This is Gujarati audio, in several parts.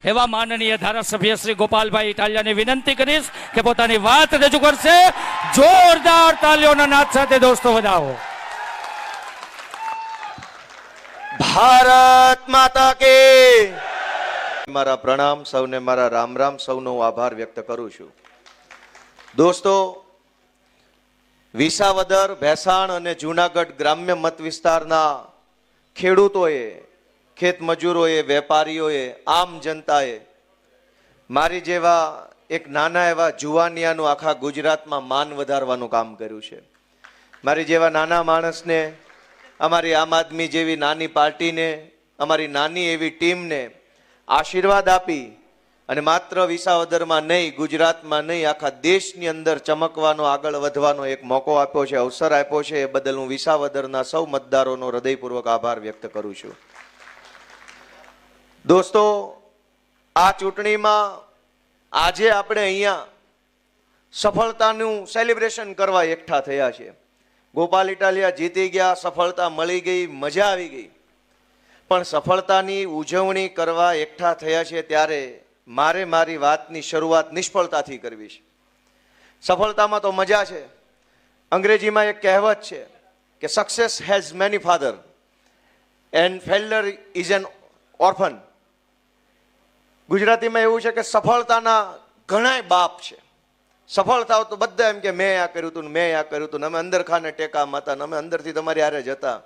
એવા માનનીય ધારાસભ્ય શ્રી ગોપાલભાઈ ઇટાલિયાને વિનંતી કરીશ કે પોતાની વાત રજૂ કરશે. જોરદાર તાલીઓના નાદ સાથે દોસ્તો વધાવો. ભારત માતા કે મારા પ્રણામ, સૌને મારા રામ રામ, સૌનો આભાર વ્યક્ત કરું છું. દોસ્તો, વિસાવદર, ભેસાણ અને જૂનાગઢ ગ્રામ્ય મત વિસ્તારના ખેડૂતોએ, ખેત મજૂરોએ, વેપારીઓએ, આમ જનતાએ મારી જેવા એક નાના એવા જુવાનિયાનું આખા ગુજરાતમાં માન વધારવાનું કામ કર્યું છે. મારી જેવા નાના માણસને, અમારી આમ આદમી જેવી નાની પાર્ટીને, અમારી નાની એવી ટીમને આશીર્વાદ આપી અને માત્ર વિસાવદરમાં નહીં, ગુજરાતમાં નહીં, આખા દેશની અંદર ચમકવાનો, આગળ વધવાનો એક મોકો આપ્યો છે, અવસર આપ્યો છે. એ બદલ હું વિસાવદરના સૌ મતદારોનો હૃદયપૂર્વક આભાર વ્યક્ત કરું છું. દોસ્તો, આ ચૂંટણીમાં આજે આપણે અહીંયા સફળતાનું સેલિબ્રેશન કરવા એકઠા થયા છે. ગોપાલ ઇટાલિયા જીતી ગયા, સફળતા મળી ગઈ, મજા આવી ગઈ. પણ સફળતાની ઉજવણી કરવા એકઠા થયા છે ત્યારે મારે મારી વાતની શરૂઆત નિષ્ફળતાથી કરવી છે. સફળતામાં તો મજા છે. અંગ્રેજીમાં એક કહેવત છે કે success has many father and failure is an orphan. ગુજરાતીમાં એવું છે કે સફળતાના ઘણાય બાપ છે. સફળ થાવ તો બધા એમ કે મેં આ કર્યું હતું, મેં આ કર્યું હતું, અમે અંદર ખાને ટેકામાં હતા, અમે અંદરથી તમારી હારે જ હતા.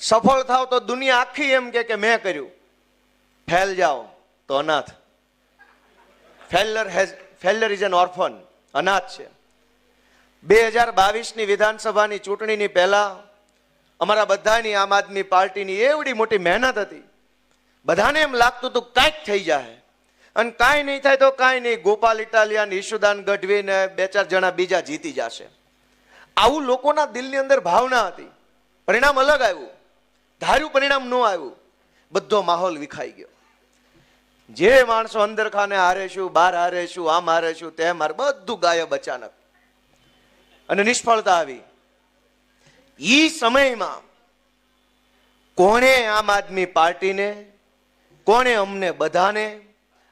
સફળ થાવ તો દુનિયા આખી એમ કે મેં કર્યું. ફેલ જાઓ તો અનાથ. ફેલ્યુર ઇઝ એન ઓર્ફન, અનાથ છે. 2022ની વિધાનસભાની ચૂંટણીની પહેલા અમારા બધાની આમ આદમી પાર્ટીની એવડી મોટી મહેનત હતી. બધાને એમ લાગતું હતું કાંઈક થઈ જાય, અને કાંઈ નહીં થાય તો કાંઈ નહીં, ગોપાલ ઇટાલિયા, ઈશુદાન ગઢવી ને 2-4 જણા બીજા જીતી જશે. આવું લોકોના દિલની અંદર ભાવના હતી. પરિણામ અલગ આવ્યું, ધાર્યું પરિણામ ન આવ્યું. બધો માહોલ વિખાઈ ગયો. જે માણસો અંદર ખાને હારેશું, બહાર હારેશું, આમ હારેશું, તેમ હારે, બધું ગાયબ અચાનક. અને નિષ્ફળતા આવી. ઈ સમયમાં કોણે આમ આદમી પાર્ટીને, કોણે અમને બધાને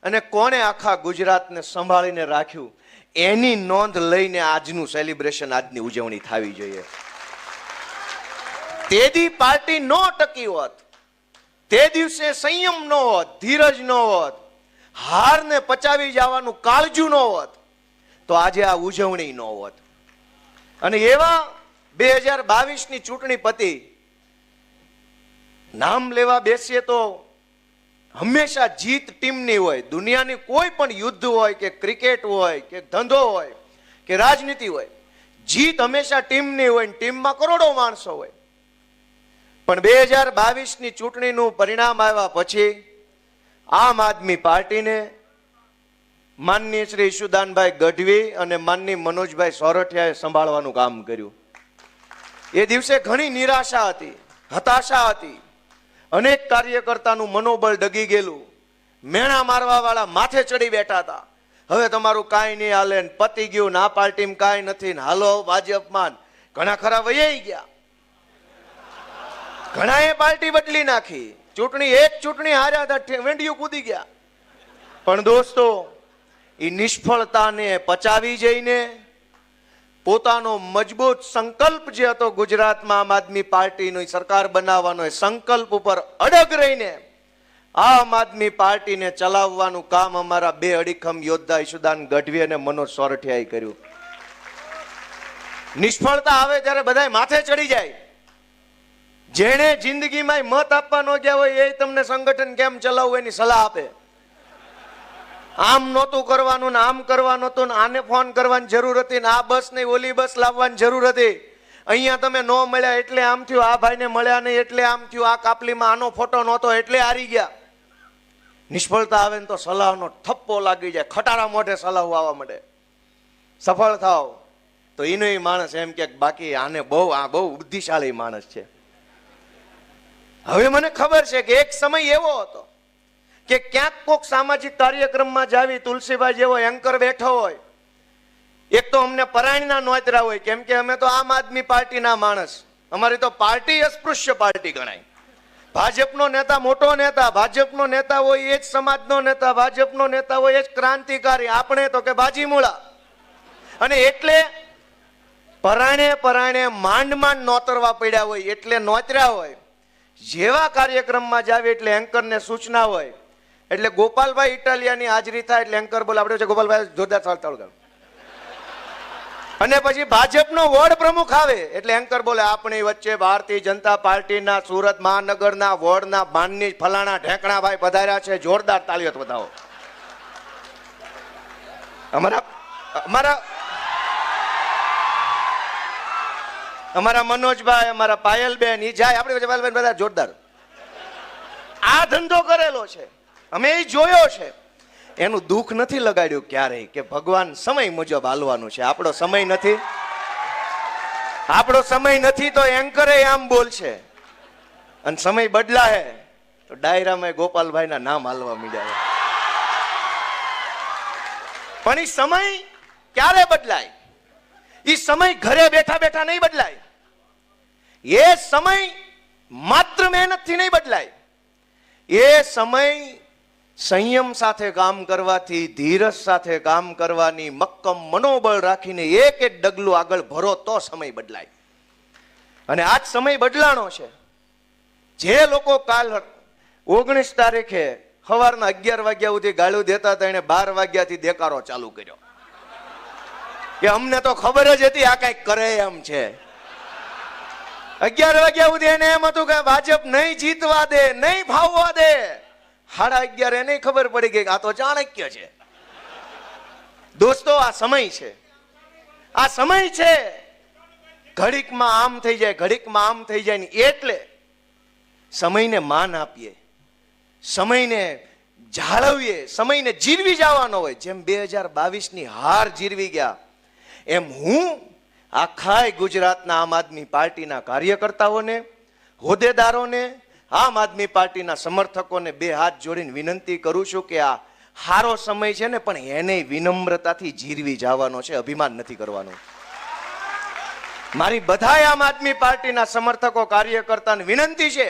અને કોણે આખા ગુજરાતને સંભાળીને રાખ્યું, એની નોંધ લઈને આજનું સેલિબ્રેશન, આજની ઉજવણી થવી જોઈએ. તેદી પાર્ટી ન ટકી હોત, તે દિવસે સંયમ ન હોત, ધીરજ ન હોત, હારને પચાવી જવાનું કાળજું ન હોત, તો આજે આ ઉજવણી ન હોત. અને એવા 2022ની ચૂંટણી પતી. નામ લેવા બેસીએ તો હંમેશા જીત ટીમની હોય. દુનિયાની કોઈ પણ યુદ્ધ હોય કે ક્રિકેટ હોય કે ધંધો હોય કે રાજનીતિ હોય, જીત હંમેશા ટીમની હોય. ટીમમાં કરોડો માણસો હોય. પણ 2022ની ચૂંટણીનું પરિણામ આવ્યા પછી આમ આદમી પાર્ટીને માનનીય શ્રી ઈશુદાનભાઈ ગઢવી અને માનનીય મનોજભાઈ સોરઠિયાએ સંભાળવાનું કામ કર્યું. એ દિવસે ઘણી નિરાશા હતી, હતાશા હતી. અનેક કાર્યકર્તાનું મનોબળ ડગી ગયેલું. મેણા મારવા વાળા માથે ચડી બેઠા હતા. હવે તમારું કાંઈ નહીં હાલે, પતી ગયું, ના પાર્ટીમાં કાંઈ નથી, હાલો ભાજપમાં. ઘણા ખરા વૈયાઈ ગયા. ઘણાએ પાર્ટી બદલી નાખી. એક ચૂંટણી હાર્યા હતા, વેંડિયું કૂદી ગયા. પણ દોસ્તો, એ નિષ્ફળતાને પચાવી જઈને પોતાનો મજબૂત સંકલ્પ જે હતો ગુજરાતમાં આમ આદમી પાર્ટીની સરકાર બનાવવાનો, એ સંકલ્પ ઉપર અડગ રહીને આમ આદમી પાર્ટીને ચલાવવાનું કામ અમારા 2 અડીખમ યોદ્ધા ઈશુદાન ગઢવી અને મનોજ સોરઠિયાએ કર્યું. નિષ્ફળતા આવે ત્યારે બધા માથે ચડી જાય. જેણે જિંદગીમાં મત આપવા ન ગયા હોય એ તમને સંગઠન કેમ ચલાવવું એની સલાહ આપે. આમ નહોતું કરવાનું ને આમ કરવાનું હતું, ને આને ફોન કરવાની જરૂર હતી, ને આ બસ નહીં ઓલી બસ લાવવાની જરૂર હતી. અહીંયા તમે ન મળ્યા એટલે આમ થયું, આ ભાઈને મળ્યા નહીં એટલે આમ થયું, આ કાપલીમાં આનો ફોટો નહોતો એટલે હારી ગયા. નિષ્ફળતા આવે ને તો સલાહનો થપ્પો લાગી જાય, ખટારા મોઢે સલાહ આવવા માંડે. સફળ થાવ તો એનો માણસ એમ કે બાકી આને આ બહુ બુદ્ધિશાળી માણસ છે. હવે મને ખબર છે કે એક સમય એવો હતો કે ક્યાંક કોક સામાજિક કાર્યક્રમમાં જાવી, તુલસીભાઈ જેવો એન્કર બેઠો હોય. એક તો અમને પરાયણના નોતરા હોય, કેમ કે અમે તો આમ આદમી પાર્ટીના માણસ. અમારી તો પાર્ટી અસ્પૃશ્ય પાર્ટી ગણાય. ભાજપનો નેતા મોટો નેતા, ભાજપનો નેતા હોય એ જ સમાજનો નેતા, ભાજપનો નેતા હોય એ જ ક્રાંતિકારી. આપણે તો કે બાજીમૂળા. અને એટલે પરાણે માંડ નોતરવા પડ્યા હોય એટલે નોતર્યા હોય. જેવા કાર્યક્રમમાં જાવે એટલે એન્કરને સૂચના હોય એટલે ગોપાલભાઈ ઇટાલિયાની હાજરી થાય એટલે એન્કર બોલે આપણે ગોપાલભાઈ જોરદાર ચાલતા. અને પછી ભાજપનો વોર્ડ પ્રમુખ આવે એટલે એન્કર બોલે આપણી વચ્ચે ભારતીય જનતા પાર્ટીના સુરત મહાનગરના વોર્ડના માનની ફલાણા ઢેંકણાભાઈ પધાર્યા છે, જોરદાર તાળીઓ બતાવો. અમારા મનોજભાઈ, અમારા પાયલબેન ઈ જાય, આપણે પાયલબેન બધા જોરદાર. આ ધંધો કરેલો છે, અમે એ જોયો છે. એનું દુઃખ નથી લગાડ્યું ક્યારેય કે ભગવાન સમય મુજબ હાલવાનું છે. આપણો સમય નથી, આપણો સમય નથી તો એન્કરે આમ બોલશે. અને સમય બદલાય તો ડાયરામાં ગોપાલભાઈના નામ હાલવા માંડ્યા. પણ એ સમય ક્યારે બદલાય? એ સમય ઘરે બેઠા બેઠા નહીં બદલાય. એ સમય માત્ર મહેનતથી નહીં બદલાય. એ સમય સંયમ સાથે કામ કરવાથી, ધીરજ સાથે કામ કરવાની મક્કમ મનોબળ રાખીને એક એક ડગલું આગળ ભરો તો સમય બદલાય. અને આજ સમય બદલાણો છે. જે લોકો કાલ 19 તારીખે સવારના 11 વાગ્યા સુધી ગાળું દેતા હતા એને 12 વાગ્યાથી દેકારો ચાલુ કર્યો કે અમને તો ખબર જ હતી આ કઈક કરે એમ છે. 11 વાગ્યા સુધી એને એમ હતું કે ભાજપ નહીં જીતવા દે, નહીં ફાવવા દે. 11:30 એને ખબર પડી ગઈ કે આ તો ચાણક્ય છે. દોસ્તો આ સમય છે, આ સમય છે. ઘડીકમાં આમ થઈ જાય, ઘડીકમાં આમ થઈ જાય. એટલે સમયને માન આપીએ, સમયને જાળવીએ, સમયને જીરવી જવાનો હોય. જેમ 2022ની હાર જીરવી ગયા એમ હું આખા ગુજરાતના આમ આદમી પાર્ટીના કાર્યકર્તાઓને, હોદ્દેદારોને, આમ આદમી પાર્ટીના સમર્થકોને 2 હાથ જોડીને વિનંતી કરું છું કે આ હારો સમય છે ને પણ એને વિનમ્રતાથી જીરવી જવાનો છે, અભિમાન નથી કરવાનું. મારી બધા આમ આદમી પાર્ટીના સમર્થકો, કાર્યકર્તાને વિનંતી છે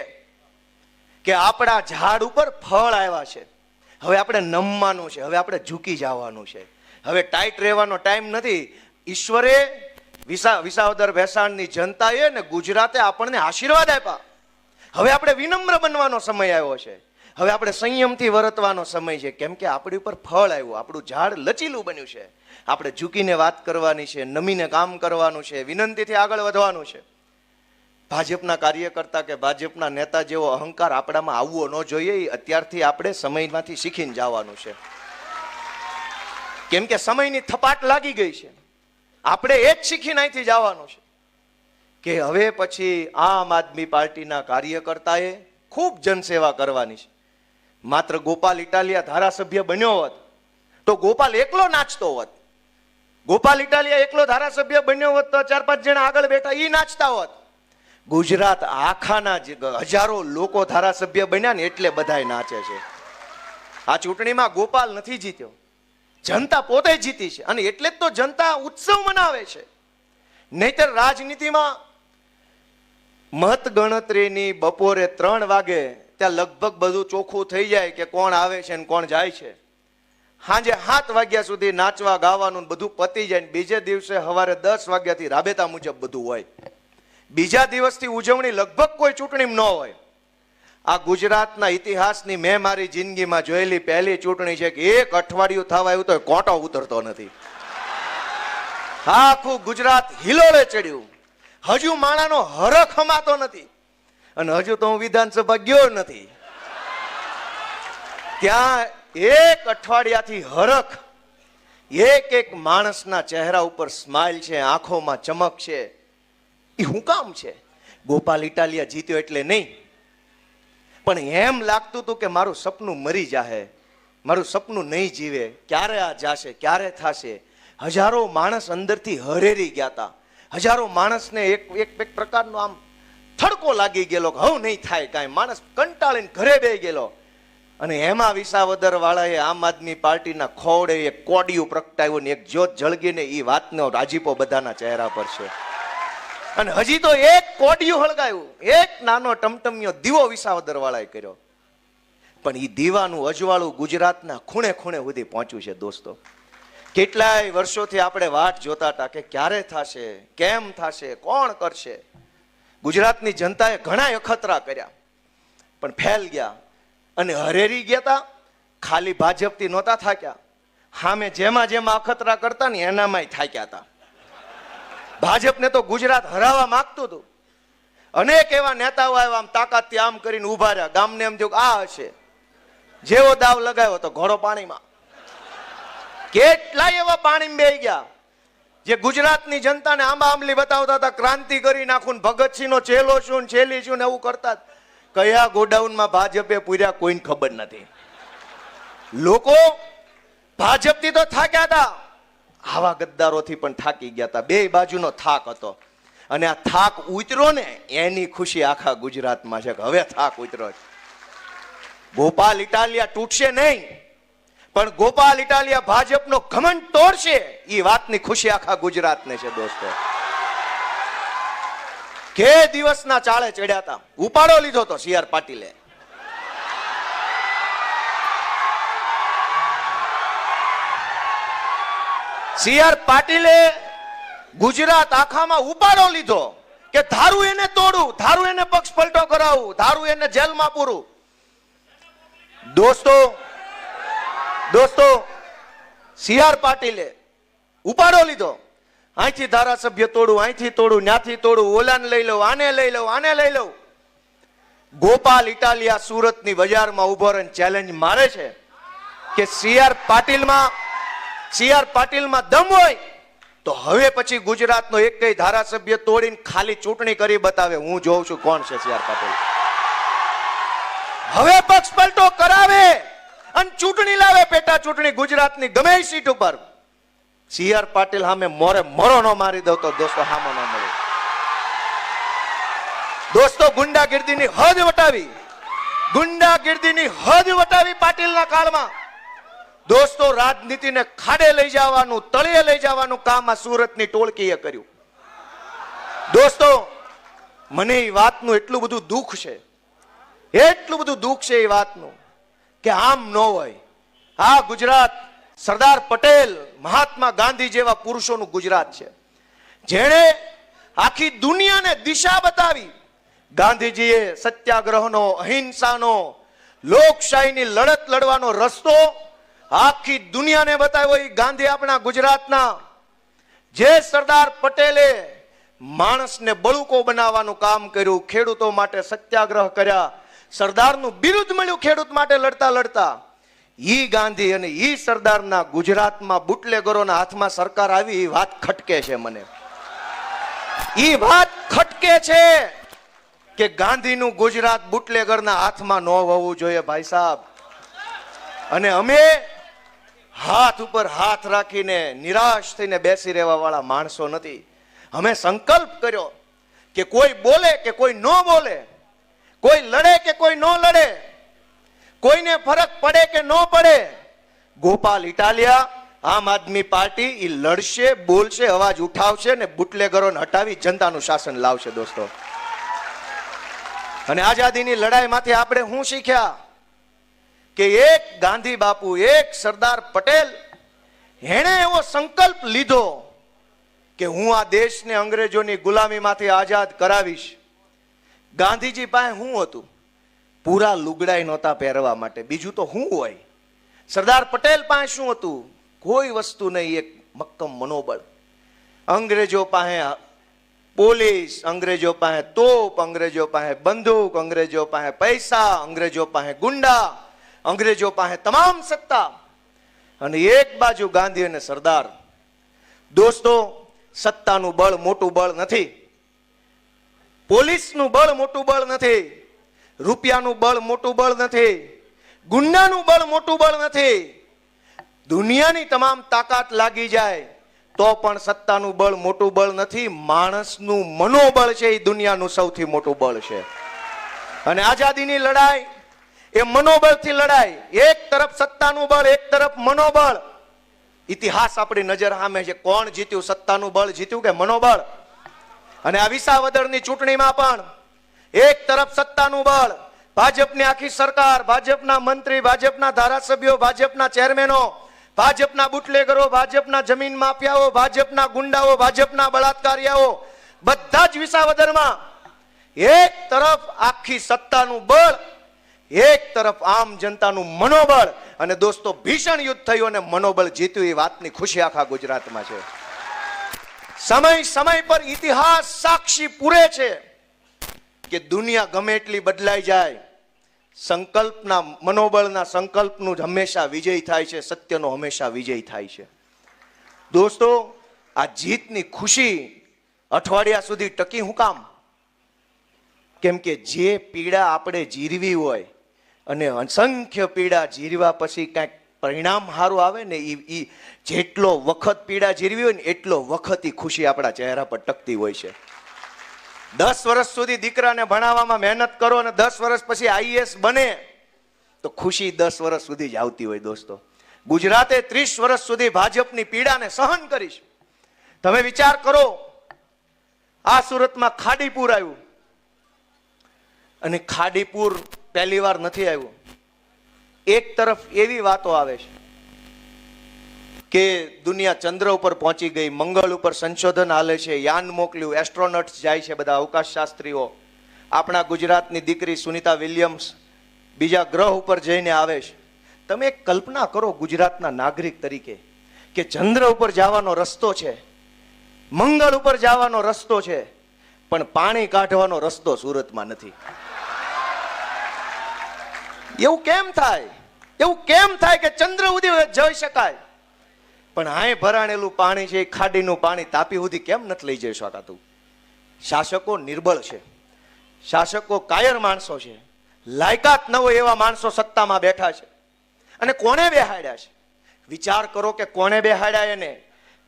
કે આપણા ઝાડ ઉપર ફળ આવ્યા છે. હવે આપણે નમવાનું છે, હવે આપણે ઝૂકી જવાનું છે. હવે ટાઈટ રહેવાનો ટાઈમ નથી. ઈશ્વરે વિસાવદર ભેસાણની જનતાએ ને ગુજરાતે આપણને આશીર્વાદ આપ્યા. હવે આપણે વિનમ્ર બનવાનો સમય આવ્યો છે. હવે આપણે સંયમથી વર્તવાનો સમય છે. કેમ કે આપણી ઉપર ફળ આવ્યું, આપણું ઝાડ લચીલું બન્યું છે. આપણે ઝૂકીને વાત કરવાની છે, નમીને કામ કરવાનું છે, વિનંતીથી આગળ વધવાનું છે. ભાજપના કાર્યકર્તા કે ભાજપના નેતા જેવો અહંકાર આપણામાં આવવો ન જોઈએ. એ અત્યારથી આપણે સમયમાંથી શીખીને જવાનું છે. કેમ કે સમયની થપાટ લાગી ગઈ છે. આપણે એ જ શીખીને અહીંથી જવાનું છે કે હવે પછી આમ આદમી પાર્ટીના કાર્યકર્તાએ ખૂબ જનસેવા કરવાની છે. માત્ર ગોપાલ ઇટાલિયા ધારાસભ્ય બન્યો હોત તો ગોપાલ એકલો નાચતો હોત. ગોપાલ ઇટાલિયા એકલો ધારાસભ્ય બન્યો હોત તો 4-5 જણા આગળ બેઠા એ નાચતા હોત. ગુજરાત આખાના હજારો લોકો ધારાસભ્ય બન્યા ને એટલે બધાય નાચે છે. આ ચૂંટણીમાં ગોપાલ નથી જીત્યો, જનતા પોતે જીતી છે. અને એટલે જ તો જનતા ઉત્સવ મનાવે છે. નહીતર રાજનીતિમાં મત ગણતરીની બપોરે 3 વાગે ત્યાં લગભગ બધું ચોખ્ખું થઈ જાય કે કોણ આવે છે ને કોણ જાય છે. સાંજે 7 વાગ્યા સુધી નાચવા ગાવાનું બધું પતી જાય ને બીજે દિવસે સવારે 10 વાગ્યાથી રાબેતા મુજબ બધું હોય. બીજા દિવસથી ઉજવણી લગભગ કોઈ ચૂંટણી ન હોય. આ ગુજરાતના ઇતિહાસની મેં મારી જિંદગીમાં જોયેલી પહેલી ચૂંટણી છે કે 1 અઠવાડિયું થવા આવ્યું તો કોટો ઉતરતો નથી. આખું ગુજરાત હિલોળે ચડ્યું. હજુ માણાનો હરખ હમાતો નથી. અને હજુ તો હું વિધાનસભા ગયો નથી. ત્યાં 1 અઠવાડિયાથી હરખ, એક માણસના ચહેરા ઉપર સ્માઇલ છે, આંખોમાં ચમક છે. એ શું કામ છે? ગોપાલ ઇટાલિયા જીત્યો એટલે નહીં, પણ એમ લાગતું હતું કે મારું સપનું મરી જાહે, મારું સપનું નહીં જીવે, ક્યારે આ જાશે, ક્યારે થશે. હજારો માણસ અંદરથી હરેરી ગયા હતા. હજારો માણસને એક પ્રકારનો આમ થડકો લાગી ગયેલો કે હવે નહીં થાય કાંઈ. માણસ કંટાળીને ઘરે બેસી ગયેલો. અને એમાં વિસાવદર વાળાએ આમ આદમી પાર્ટીના ખોડે એક કોડિયું પ્રગટાવ્યું ને એક જ્યોત જળગીને એ વાતનો રાજીપો બધાના ચહેરા પર છે. અને હજી તો એક કોડિયું હળગાયું, એક નાનો ટમટમિયો દીવો વિસાવદર વાળાએ કર્યો, પણ એ દીવાનું અજવાળું ગુજરાતના ખૂણે ખૂણે સુધી પહોંચ્યું છે દોસ્તો. કેટલાય વર્ષોથી આપણે વાટ જોતા હતા કે ક્યારે થશે, કેમ થશે, કોણ કરશે. ગુજરાતની જનતાએ ઘણા અખતરા કર્યા પણ ફેલ ગયા અને હરેરી ગયા હતા. ખાલી ભાજપથી નહોતા થાક્યા, સામે જેમાં જેમાં અખતરા કરતા ને એનામાંય થાક્યા હતા. ભાજપને તો ગુજરાત હરાવવા માંગતું હતું. અનેક એવા નેતાઓ આવ્યા, આમ તાકાતથી આમ કરીને ઉભા રહ્યા. ગામને એમ થયું આ હશે, જેવો દાવ લગાવ્યો તો ઘોડો પાણીમાં. કેટલાય એવા પાણીમાં બેહી ગયા જે ગુજરાતની જનતાને આંબા આંબલી બતાવતા હતા, ક્રાંતિ કરી નાખું, ભગતસિંહ નો ચેલો શું ને છેલી શું ને એવું કરતા. કયા ગોડાઉનમાં ભાજપે પૂર્યા કોઈને ખબર નથી. લોકો ભાજપથી તો થાક્યા હતા, આવા ગદ્દારોથી પણ થાકી ગયા હતા. બે બાજુનો થાક હતો અને આ થાક ઉતર્યો ને એની ખુશી આખા ગુજરાતમાં છે કે હવે થાક ઉતર્યો છે. ગોપાલ ઇટાલિયા તૂટશે નહીં, પણ ગોપાલ ઇટાલિયા ભાજપનો ઘમંડ તોડશે, એ વાતની ખુશી આખા ગુજરાતને છે દોસ્તો. કે દિવસના ચાળે ચડ્યા હતા, ઉપાડો લીધો તો સી આર પાટીલે. સી આર પાટીલે ગુજરાત આખામાં ઉપાડો લીધો કે ધારું એને તોડું, ધારું એને પક્ષ પલટો કરાવું, ધારું એને જેલમાં પૂરું. દોસ્તો સી આર પાટીલે ઉપાડો લીધો. અહીંથી ધારાસભ્ય તોડું, અહીંથી તોડું, ન્યાથી તોડું, ઓલાને લઈ લઉં, આને લઈ લઉં, આને લઈ લઉં. ગોપાલ ઇટાલિયા સુરતની બજારમાં ઉભો રહીને ચેલેન્જ મારે છે કે સી આર પાટીલમાં દમ હોય તો હવે પછી ગુજરાતનો એક કઈ ધારાસભ્ય તોડીને ખાલી ચૂંટણી કરી બતાવે. હું જોઉં છું કોણ છે સી આર પાટીલ. હવે પક્ષ પલટો કરાવે અને ચૂંટણી લાવે, પેટા ચૂંટણી ગુજરાતની ગમે એ સીટ ઉપર. સી આર પાટીલ સામે મોરે મોરો નો મારી દઉં તો દોસ્તો સામો ન મળે. દોસ્તો ગુંડાગીર્દીની હદ વટાવી, ગુંડાગીર્દીની હદ વટાવી પાટીલના કાળમાં. દોસ્તો રાજનીતિને ખાડે લઈ જવાનું, તળિયે લઈ જવાનું કામ આ સુરતની ટોળકીએ કર્યું. દોસ્તો મને એ વાતનું એટલું બધું દુઃખ છે, એટલું બધું દુઃખ છે એ વાતનું કે આમ ન હોય. આ ગુજરાત સરદાર પટેલ, મહાત્મા ગાંધી જેવા પુરુષોનું ગુજરાત છે, જેણે આખી દુનિયાને દિશા બતાવી. ગાંધીજીએ સત્યાગ્રહનો, અહિંસાનો, લોકશાહીની લડત લડવાનો રસ્તો આખી દુનિયાને બતાવ્યો. એ ગાંધી આપણા ગુજરાતના. જે સરદાર પટેલે માણસને બળુકો બનાવવાનું કામ કર્યું, ખેડૂતો માટે સત્યાગ્રહ કર્યા, સરદારનું બિરુદ મળ્યું ખેડૂત માટે લડતા લડતા. ઈ ગાંધી અને ઈ સરદારના ગુજરાતમાં બુટલેગરોના હાથમાં સરકાર આવી, એ વાત ખટકે છે મને. ઈ વાત ખટકે છે કે ગાંધીનું ગુજરાત બુટલેગરના હાથમાં ન હોવું જોઈએ ભાઈ સાહેબ. અને અમે હાથ ઉપર હાથ રાખીને નિરાશ થઈને બેસી રહેવા વાળા માણસો નથી. અમે સંકલ્પ કર્યો કે કોઈ બોલે કે કોઈ ન બોલે, કોઈ લડે કે કોઈ ન લડે, કોઈને ફરક પડે કે ન પડે, ગોપાલ ઇટાલિયા, આમ આદમી પાર્ટી એ લડશે, બોલશે, અવાજ ઉઠાવશે ને બુટલેગરોને હટાવી જનતાનું શાસન લાવશે દોસ્તો. અને આઝાદીની લડાઈમાંથી આપણે શું શીખ્યા કે એક ગાંધી બાપુ, એક સરદાર પટેલ, એણે એવો સંકલ્પ લીધો કે હું આ દેશને અંગ્રેજોની ગુલામીમાંથી આઝાદ કરાવીશ. ગાંધીજી પાસે શું હતું? પૂરા લુગડાઈ નહોતા પહેરવા માટે, બીજું તો શું હોય? સરદાર પટેલ પાસે શું હતું? કોઈ વસ્તુ નહીં, એક મક્કમ મનોબળ. અંગ્રેજો પાસે પોલીસ, અંગ્રેજો પાસે તોપ, અંગ્રેજો પાસે બંદૂક, અંગ્રેજો પાસે પૈસા, અંગ્રેજો પાસે ગુંડા, અંગ્રેજો પાસે તમામ સત્તા. અને એક બાજુ ગાંધી અને સરદાર. દોસ્તો સત્તાનું બળ મોટું બળ નથી, પોલીસનું બળ મોટું બળ નથી, રૂપિયાનું બળ મોટું બળ નથી, ગુંડાનું બળ મોટું બળ નથી. દુનિયાની તમામ તાકાત લાગી જાય તો પણ સત્તાનું બળ મોટું બળ નથી. માણસનું મનોબળ છે એ દુનિયાનું સૌથી મોટું બળ છે. અને આઝાદીની લડાઈ એ મનોબળથી લડાઈ. એક તરફ સત્તાનું બળ, એક તરફ મનોબળ. ઇતિહાસ આપણી નજર સામે છે. કોણ જીત્યું? સત્તાનું બળ જીત્યું કે મનોબળ? અને આ વિસાવદરની ચૂંટણીમાં પણ એક તરફ સત્તાનું બળ, ભાજપની આખી સરકાર, ભાજપના મંત્રી, ભાજપના ધારાસભ્યો, ભાજપના ચેરમેનો, ભાજપના બુટલેગરો, ભાજપના જમીન માફિયાઓ, ભાજપના ગુંડાઓ, ભાજપના બળાત્કારીઓ, બધા જ વિસાવદરમાં એક તરફ આખી સત્તાનું બળ, એક તરફ આમ જનતાનું મનોબળ. અને દોસ્તો, ભીષણ યુદ્ધ થયું અને મનોબળ જીત્યું, એ વાતની ખુશી આખા ગુજરાતમાં છે. સમય સમય પર ઇતિહાસ સાક્ષી પૂરે છે કે દુનિયા ગમે એટલી બદલાઈ જાય, સંકલ્પના, મનોબળના સંકલ્પનું જ હંમેશા વિજય થાય છે, સત્યનો હંમેશા વિજય થાય છે. દોસ્તો, આ જીતની ખુશી અઠવાડિયા સુધી ટકી હું કામ? કેમ કે જે પીડા આપણે જીરવી હોય અને અસંખ્ય પીડા જીરવા પછી કાંઈક પરિણામ સારું આવે ને, એ જેટલો વખત પીડા જીરવી હોય ને એટલો વખત એ ખુશી આપણા ચહેરા પર ટકતી હોય છે. 10 વર્ષ સુધી દીકરાને ભણાવવામાં મહેનત કરો અને 10 વર્ષ પછી આઈએએસ બને તો ખુશી 10 વર્ષ સુધી જ આવતી હોય. દોસ્તો, ગુજરાતે 30 વર્ષ સુધી ભાજપની પીડાને સહન કરી છે. તમે વિચાર કરો, આ સુરતમાં ખાડીપુર આવ્યું અને ખાડીપુર પહેલી વાર નથી આવ્યું. એક તરફ એવી વાતો આવે છે કે દુનિયા ચંદ્ર ઉપર પહોંચી ગઈ, મંગળ ઉપર સંશોધન હાલે છે, યાન મોકલ્યું, એસ્ટ્રોનોટ્સ જાય છે, બધા અવકાશ શાસ્ત્રીઓ. આપણા ગુજરાતની દીકરી સુનિતા વિલિયમ્સ બીજા ગ્રહ ઉપર જઈને આવે છે. તમે એક કલ્પના કરો ગુજરાતના નાગરિક તરીકે કે ચંદ્ર ઉપર જવાનો રસ્તો છે, મંગળ ઉપર જવાનો રસ્તો છે, પણ પાણી કાઢવાનો રસ્તો સુરતમાં નથી. એવું કેમ થાય? એવું કેમ થાય કે ચંદ્ર સુધી જઈ શકાય પણ આય ભરાણેલું પાણી છે, ખાડીનું પાણી તાપી સુધી કેમ નથી લઈ જઈ શકાતું? શાસકો નિર્બળ છે, શાસકો કાયર માણસો છે, લાયકાત ન હોય એવા માણસો સત્તામાં બેઠા છે. અને કોને બેહાડ્યા છે? વિચાર કરો કે કોને બેહાડ્યા એને.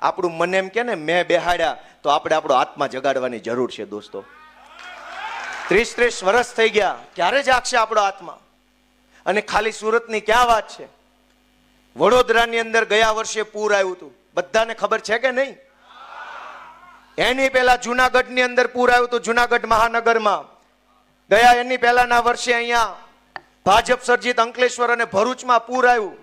આપણું મન એમ કે ને મેં બેહાડ્યા, તો આપણે આપણો આત્મા જગાડવાની જરૂર છે. દોસ્તો, 30 વર્ષ થઈ ગયા, ક્યારે જાગશે આપણો આત્મા? અને ખાલી સુરતની ક્યાં વાત છે, વડોદરાની અંદર ગયા વર્ષે પૂર આવ્યું હતું, બધાને ખબર છે કે નહીં? એની પહેલા જુનાગઢની અંદર પૂર આવ્યું હતું, જુનાગઢ મહાનગરમાં. ગયા એની પહેલાના વર્ષે અહીંયા ભાજપ સર્જિત અંકલેશ્વર અને ભરૂચમાં પૂર આવ્યું.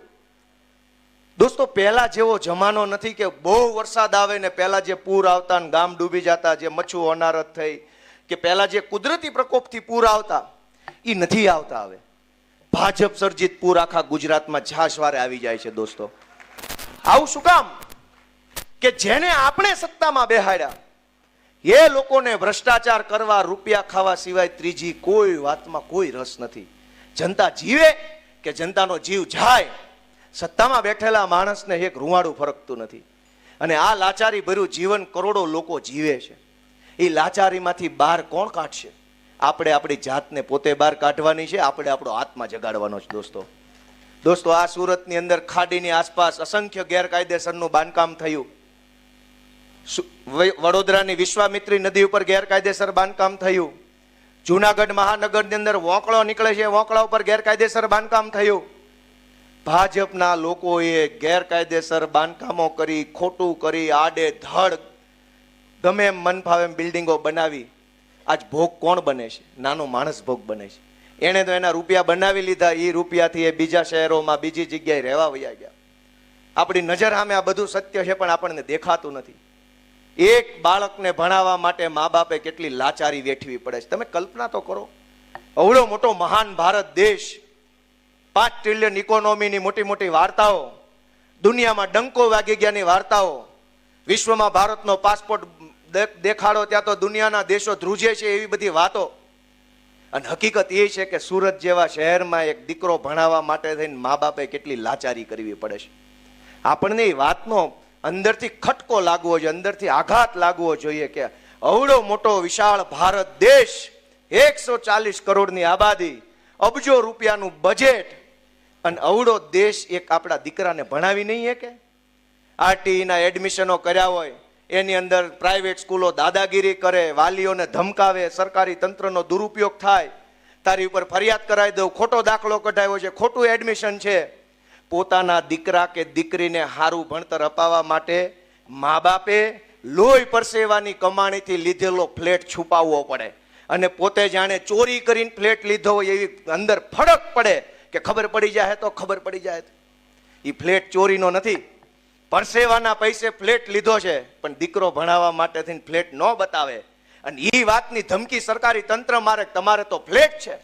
દોસ્તો, પહેલા જેવો જમાનો નથી કે બહુ વરસાદ આવે ને પહેલા જે પૂર આવતા ને ગામ ડૂબી જતા, જે મચ્છુ હોનારત થઈ કે પહેલા જે કુદરતી પ્રકોપથી પૂર આવતા, એ નથી આવતા હવે. ભાજપ સર્જિત પૂર આખા ગુજરાતમાં ઝાસવારે આવી જાય છે. દોસ્તો, આવું શું કામ? કે જેને આપણે સત્તામાં બેહાડ્યા એ લોકોને ભ્રષ્ટાચાર કરવા, રૂપિયા ખાવા સિવાય ત્રીજી કોઈ વાતમાં કોઈ રસ નથી. જનતા જીવે કે જનતાનો જીવ જાય, સત્તામાં બેઠેલા માણસને એક રૂવાડું ફરકતું નથી. અને આ લાચારી ભર્યું જીવન કરોડો લોકો જીવે છે. એ લાચારીમાંથી બહાર કોણ કાઢશે? આપણે આપણી જાતને પોતે બહાર કાઢવાની છે, આપણે આપણો આત્મા જગાડવાનો છે. દોસ્તો, આ સુરતની અંદર ખાડીની આસપાસ અસંખ્ય ગેરકાયદેસરનું બાંધકામ થયું. વડોદરાની વિશ્વામિત્રી નદી ઉપર ગેરકાયદેસર બાંધકામ થયું. જુનાગઢ મહાનગરની અંદર વોંકળો નીકળે છે, વોંકળા ઉપર ગેરકાયદેસર બાંધકામ થયું. ભાજપના લોકોએ ગેરકાયદેસર બાંધકામો કરી, ખોટું કરી, આડે ધડ ગમે એમ મન ફાવે એમ બિલ્ડિંગો બનાવી. આજ ભોગ કોણ બને છે? નાનો માણસ ભોગ બને છે. એને તો એના રૂપિયા બનાવી લીધા, એ રૂપિયાથી એ બીજા શહેરોમાં, બીજી જગ્યાએ રહેવા વયા ગયા. આપણી નજર સામે આ બધું સત્ય છે પણ આપણને દેખાતું નથી. એક બાળકને ભણાવવા માટે મા બાપે કેટલી લાચારી વેઠવી પડે છે. તમે કલ્પના તો કરો, અવળો મોટો મહાન ભારત દેશ, 5 ટ્રિલિયન ઇકોનોમીની મોટી મોટી વાર્તાઓ, દુનિયામાં ડંકો વાગી ગયાની વાર્તાઓ, વિશ્વમાં ભારતનો પાસપોર્ટ દેખાડો ત્યાં તો દુનિયાના દેશો ધ્રુજે છે, એવી બધી વાતો. અને હકીકત એ છે કે સુરત જેવા શહેરમાં એક દીકરો ભણાવવા માટે થઈને મા બાપે કેટલી લાચારી કરવી પડે છે. આપણને એ વાતનો અંદરથી ખટકો લાગવો જોઈએ, અંદરથી આઘાત લાગવો જોઈએ કે અવળો મોટો વિશાળ ભારત દેશ, 140 કરોડની આબાદી, અબજો રૂપિયાનું બજેટ, અને અવળો દેશ એક આપણા દીકરાને ભણાવી નહીં કે? આરટીઈના એડમિશનો કર્યા હોય, એની અંદર પ્રાઇવેટ સ્કૂલો દાદાગીરી કરે, વાલીઓને ધમકાવે, સરકારી તંત્રનો દુરુપયોગ થાય, તારી ઉપર ફરિયાદ કરાવી દઉં, ખોટો દાખલો કઢાવ્યો છે, ખોટું એડમિશન છે. પોતાના દીકરા કે દીકરીને સારું ભણતર અપાવવા માટે મા બાપે લોહી પરસેવાની કમાણીથી લીધેલો ફ્લેટ છુપાવવો પડે અને પોતે જાણે ચોરી કરીને ફ્લેટ લીધો હોય એવી અંદર ફરક પડે કે ખબર પડી જાય તો ખબર પડી જાય. એ ફ્લેટ ચોરીનો નથી, પરસેવાના પૈસે ફ્લેટ લીધો છે, પણ દીકરો ભણાવવા માટે થઈને ફ્લેટ ન બતાવે અને એ વાતની ધમકી સરકારી તંત્ર મારે તમારે તો ફ્લેટ છે.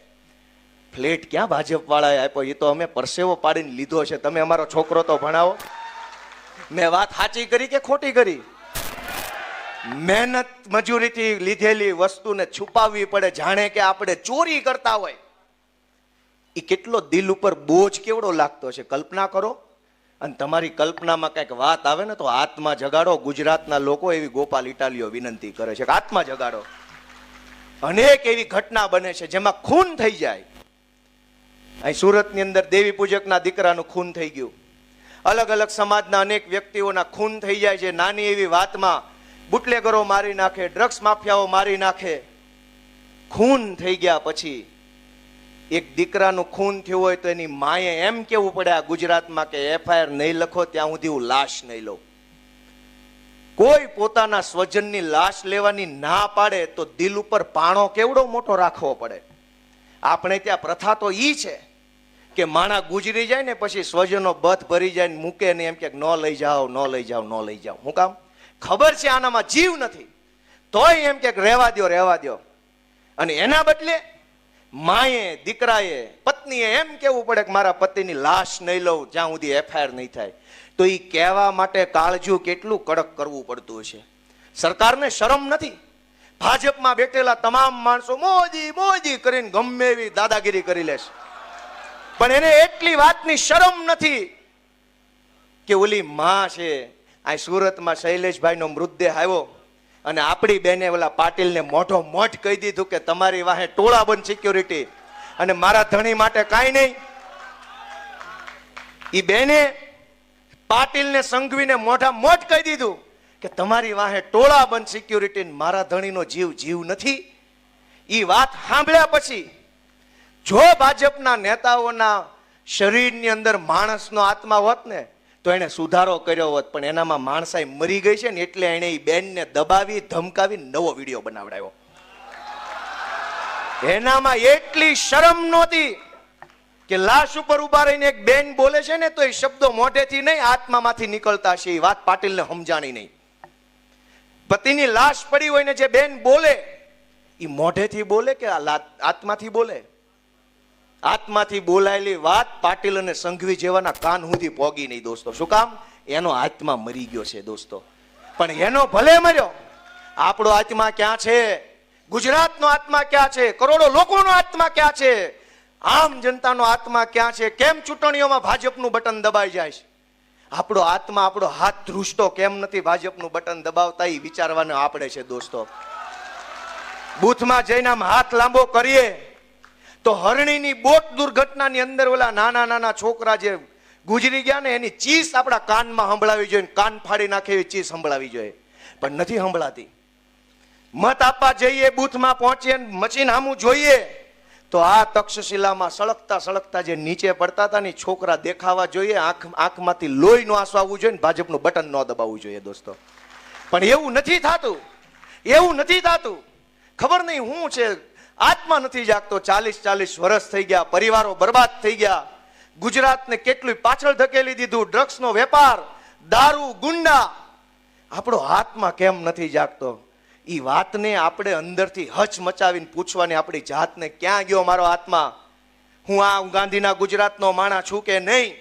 ફ્લેટ ક્યાં ભાજપ વાળાએ આપ્યો? એ તો અમે પરસેવો પાડીને લીધો છે. તમે અમારો છોકરો તો ભણાવો. મેં વાત સાચી કરી કે ખોટી કરી? મહેનત મજૂરીથી લીધેલી વસ્તુને છુપાવવી પડે જાણે કે આપણે ચોરી કરતા હોય. એ કેટલો દિલ ઉપર બોજ કેવડો લાગતો છે કલ્પના કરો. અને તમારી કલ્પનામાં કંઈક વાત આવે ને તો આત્મા જગાડો. ગુજરાતના લોકો એવી ગોપાલ ઇટાલિયો વિનંતી કરે છે કે આત્મા જગાડો. અનેક એવી ઘટના બને છે જેમાં ખૂન થઈ જાય. અહીં સુરતની અંદર દેવી પૂજકના દીકરાનું ખૂન થઈ ગયું. અલગ અલગ સમાજના અનેક વ્યક્તિઓના ખૂન થઈ જાય છે નાની એવી વાતમાં. બુટલેગરો મારી નાખે, ડ્રગ્સ માફિયાઓ મારી નાખે. ખૂન થઈ ગયા પછી એક દીકરાનું ખૂન થયું હોય તો એની માએ એમ કેવું પડે આ ગુજરાતમાં કે એફઆઈઆર નહીં લખો ત્યાં સુધી હું લાશ નહીં લઉં. કોઈ પોતાના સ્વજનની લાશ લેવાની ના પાડે તો દિલ ઉપર પાણો કેવડો મોટો રાખવો પડે. આપણે ત્યાં પ્રથા તો ઈ છે કે માણા ગુજરી જાય ને પછી સ્વજનો બથ ભરી જાય ને મૂકે ને એમ કે ન લઈ જાઓ, ન લઈ જાઓ, ન લઈ જાઓ. હું કામ? ખબર છે આનામાં જીવ નથી, તોય એમ કે રહેવા દો, રહેવા દો. અને એના બદલે માએ, દીકરાએ, પત્નીએ એમ કેવું પડે કે મારા પતિની લાશ નહીં લઉં જ્યાં સુધી એફઆઈઆર નહીં થાય. તો એ કહેવા માટે કાળજું કેટલું કડક કરવું પડતું હશે. સરકારને શરમ નથી. ભાજપમાં બેઠેલા તમામ માણસો મોદી મોદી કરીને ગમે એવી દાદાગીરી કરી લેશે, પણ એને એટલી વાતની શરમ નથી કે ઓલી માં છે. આ સુરતમાં શૈલેષભાઈનો મૃતદેહ આવ્યો અને આપણી બેને ઓલા પાટીલને મોઢો મોઢ કહી દીધું કે તમારી વાહે ટોળા બંધ સિક્યોરિટી અને મારા ધણી માટે કાંઈ નહીં. એ બેને પાટીલને સંઘવીને મોઢા મોઢ કહી દીધું કે તમારી વાહે ટોળા બંધ સિક્યોરિટી, મારા ધણીનો જીવ જીવ નથી. એ વાત સાંભળ્યા પછી જો ભાજપના નેતાઓના શરીરની અંદર માણસનો આત્મા હોત ને તો એને સુધારો કર્યો હોત, પણ એનામાં માણસાઈ મરી ગઈ છે ને એટલે એને એ બેનને દબાવી ધમકાવી નવો વિડીયો બનાવડાવ્યો. એનામાં એટલી શરમ નહોતી કે લાશ ઉપર ઉભા રહીને એક બેન બોલે છે ને તો એ શબ્દો મોઢેથી નહીં આત્મામાંથી નીકળતા છે. એ વાત પાટીલને સમજાણી નહીં. પતિની લાશ પડી હોય ને જે બેન બોલે એ મોઢેથી બોલે કે આત્માથી બોલે? આત્માથી બોલાયેલી વાત પાટીલ અને સંઘવી જેવાના કાન સુધી પોગી નહીં દોસ્તો. શું કામ? એનો આત્મા મરી ગયો છે દોસ્તો. પણ એનો ભલે મર્યો, આપણો આત્મા ક્યાં છે? ગુજરાતનો આત્મા ક્યાં છે? કરોડો લોકોનો આત્મા ક્યાં છે? આમ જનતાનો આત્મા ક્યાં છે? કેમ ચૂંટણીઓમાં ભાજપનું બટન દબાઈ જાય છે? આપણો આત્મા, આપણો હાથ ધ્રુજતો કેમ નથી ભાજપનું બટન દબાવતા? એ વિચારવાનું આપણે છે દોસ્તો. બૂથમાં જઈને આમ હાથ લાંબો કરીએ તો હરણીની બોટ દુર્ઘટનાની અંદર ઓલા નાના નાના છોકરા જે ગુજરી ગયા ને એની ચીસ આપણા કાનમાં સંભળાવી જોઈએ. કાન ફાડી નાખે એવી ચીસ સંભળાવી જોઈએ, પણ નથી સંભળાતી. મત આપવા જઈએ, બૂથમાં પહોંચીએ, મશીન સામું જોઈએ તો આ તક્ષશિલામાં સળગતા સળગતા જે નીચે પડતા હતા ને છોકરા દેખાવા જોઈએ. આંખમાંથી લોહી નો આંસુ આવવું જોઈએ ને ભાજપનું બટન ન દબાવવું જોઈએ દોસ્તો. પણ એવું નથી થતું, એવું નથી થતું. ખબર નહીં શું છે, આત્મા નથી જાગતો. 40 વર્ષ થઈ ગયા, પરિવારો બરબાદ થઈ ગયા. ગુજરાતને કેટલું પાછળ ધકેલી દીધું. ડ્રગ્સનો વેપાર, દારૂ, ગુંડા. આપણો આત્મા કેમ નથી જાગતો? એ વાતને આપણે અંદરથી હચ મચાવીને પૂછવાની આપણી જાતને, ક્યાં ગયો મારો આત્મા? હું ગાંધીના ગુજરાતનો માણસ છું કે નહીં?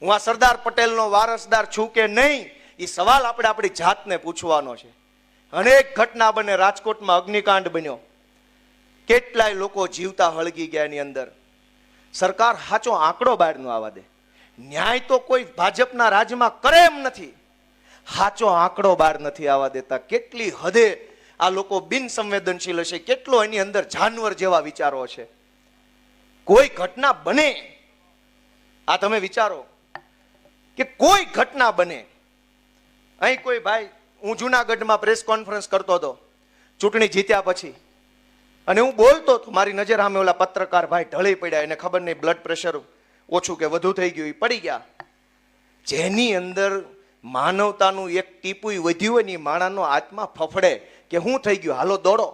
હું આ સરદાર પટેલનો વારસદાર છું કે નહીં? એ સવાલ આપણે આપણી જાતને પૂછવાનો છે. અનેક ઘટના બને. રાજકોટમાં અગ્નિકાંડ બન્યો, કેટલાય લોકો જીવતા હળગી ગયા એની અંદર. સરકાર સાચો આંકડો બહાર ન આવવા દે. ન્યાય તો કોઈ ભાજપના રાજમાં કરે એમ નથી. સાચો આંકડો બહાર નથી આવવા દેતા. કેટલી હદે આ લોકો બિન સંવેદનશીલ હશે, કેટલો એની અંદર જાનવર જેવા વિચારો છે. કોઈ ઘટના બને, આ તમે વિચારો કે કોઈ ઘટના બને. અહીં કોઈ ભાઈ, હું જુનાગઢમાં પ્રેસ કોન્ફરન્સ કરતો હતો ચૂંટણી જીત્યા પછી, અને હું બોલતો હતો. મારી નજર સામે ઓલા પત્રકાર ભાઈ ઢળી પડ્યા. એને ખબર નહીં બ્લડ પ્રેશર ઓછું કે વધુ થઈ ગયું, એ પડી ગયા. જેની અંદર માનવતાનું એક ટીપુય વધ્યું હોય ને એ માણાનો આત્મા ફફડે કે શું થઈ ગયું, હાલો દોડો.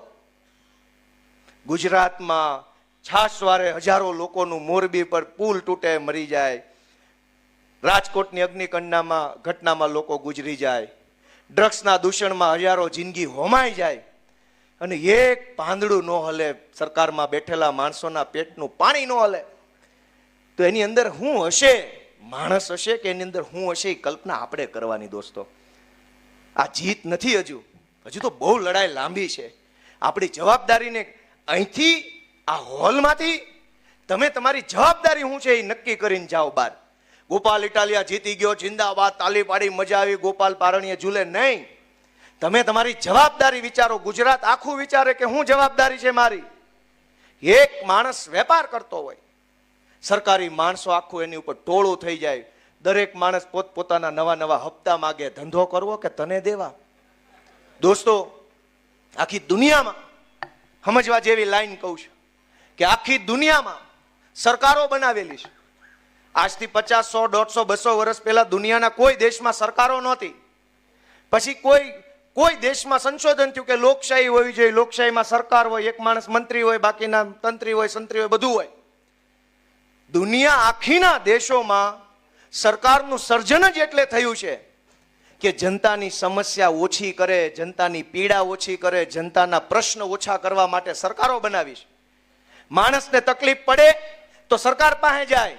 ગુજરાતમાં છાસવારે હજારો લોકોનું મોરબી પર પુલ તૂટે મરી જાય, રાજકોટની અગ્નિકાંડમાં ઘટનામાં લોકો ગુજરી જાય, ડ્રગ્સના દૂષણમાં હજારો જિંદગી હોમાઈ જાય, અને એક પાંદડું ન હલે, સરકારમાં બેઠેલા માણસોના પેટનું પાણી ન હલે, તો એની અંદર શું હશે, માણસ હશે કે એની અંદર શું હશે એ કલ્પના આપણે કરવાની. દોસ્તો, આ જીત નથી, હજુ તો બહુ લડાઈ લાંબી છે. આપણી જવાબદારીને અહીંથી આ હોલમાંથી તમે તમારી જવાબદારી શું છે એ નક્કી કરીને જાઓ બહાર. ગોપાલ ઇટાલિયા જીતી ગયો, જિંદાબાદ, તાલી પાડી, મજા આવી, ગોપાલ પારણીએ ઝૂલે નહીં. તમે તમારી જવાબદારી વિચારો. ગુજરાત આખું વિચારે કે શું જવાબદારી છે મારી. એક માણસ વેપાર કરતો હોય, સરકારી માણસો આખું એની ઉપર ટોળું થઈ જાય, દરેક માણસ પોતપોતાના નવા નવા હપ્તા માગે. ધંધો કરવો કે તને દેવા? દોસ્તો, આખી દુનિયામાં સમજવા જેવી લાઈન કહું છું કે આખી દુનિયામાં સરકારો બનાવેલી છે. આજથી 50, 100, 150, 200 વર્ષ પહેલા દુનિયાના કોઈ દેશમાં સરકારો નહોતી. પછી કોઈ દેશમાં સંશોધન થયું કે લોકશાહી હોવી જોઈએ, લોકશાહીમાં સરકાર હોય, એક માણસ મંત્રી હોય, બાકીના તંત્રી હોય, સંત્રી હોય, બધું હોય. દુનિયા આખીના દેશોમાં સરકારનું સર્જન જ એટલે થયું છે કે જનતાની સમસ્યા ઓછી કરે, જનતાની પીડા ઓછી કરે, જનતાના પ્રશ્ન ઓછા કરવા માટે સરકારો બનાવી છે. માણસને તકલીફ પડે તો સરકાર પાસે જાય,